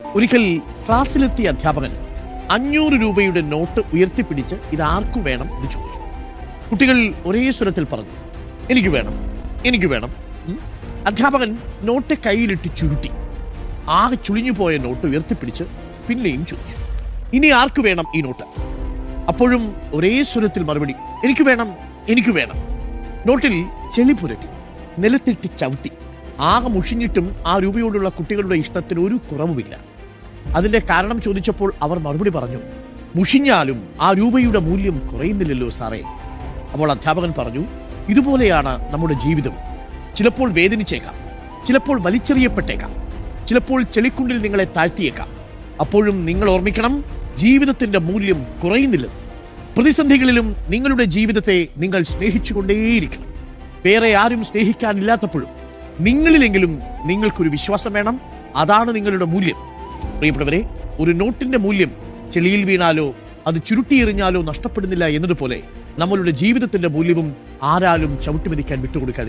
ഒരിക്കൽ ക്ലാസ്സിലെത്തിയ അധ്യാപകൻ 500 രൂപയുടെ നോട്ട് ഉയർത്തിപ്പിടിച്ച് ഇത് ആർക്കു വേണം എന്ന് ചോദിച്ചു. കുട്ടികൾ ഒരേ സ്വരത്തിൽ പറഞ്ഞു, എനിക്ക് വേണം, എനിക്ക് വേണം. അധ്യാപകൻ നോട്ട് കയ്യിലിട്ട് ചുരുട്ടി. ആകെ ചുളിഞ്ഞുപോയ നോട്ട് ഉയർത്തിപ്പിടിച്ച് പിന്നെയും ചോദിച്ചു, ഇനി ആർക്കു വേണം ഈ നോട്ട്? അപ്പോഴും ഒരേ സ്വരത്തിൽ മറുപടി, എനിക്ക് വേണം, എനിക്ക് വേണം. നോട്ടിൽ ചെളി പുരട്ടി, നിലത്തിട്ട് ചവിട്ടി. ആകെ മുഷിഞ്ഞിട്ടും ആ രൂപയോടുള്ള കുട്ടികളുടെ ഇഷ്ടത്തിന് ഒരു കുറവുമില്ല. അതിന്റെ കാരണം ചോദിച്ചപ്പോൾ അവർ മറുപടി പറഞ്ഞു, മുഷിഞ്ഞാലും ആ രൂപയുടെ മൂല്യം കുറയുന്നില്ലല്ലോ സാറേ. അപ്പോൾ അധ്യാപകൻ പറഞ്ഞു, ഇതുപോലെയാണ് നമ്മുടെ ജീവിതം. ചിലപ്പോൾ വേദനിച്ചേക്കാം, ചിലപ്പോൾ വലിച്ചെറിയപ്പെട്ടേക്കാം, ചിലപ്പോൾ ചെളിക്കുണ്ടിൽ നിങ്ങളെ താഴ്ത്തിയേക്കാം. അപ്പോഴും നിങ്ങൾ ഓർമ്മിക്കണം, ജീവിതത്തിന്റെ മൂല്യം കുറയുന്നില്ലെന്ന്. പ്രതിസന്ധികളിലും നിങ്ങളുടെ ജീവിതത്തെ നിങ്ങൾ സ്നേഹിച്ചുകൊണ്ടേയിരിക്കണം. വേറെ ആരും സ്നേഹിക്കാനില്ലാത്തപ്പോഴും നിങ്ങളിലെങ്കിലും നിങ്ങൾക്കൊരു വിശ്വാസം വേണം. അതാണ് നിങ്ങളുടെ മൂല്യം. പ്രിയപ്പെട്ടവരെ, ഒരു നോട്ടിന്റെ മൂല്യം ചെളിയിൽ വീണാലോ അത് ചുരുട്ടിയെറിഞ്ഞാലോ നഷ്ടപ്പെടുന്നില്ല എന്നതുപോലെ നമ്മളുടെ ജീവിതത്തിന്റെ മൂല്യവും ആരാലും ചവിട്ടിമെതിക്കാൻ വിട്ടുകൊടുക്കാതെ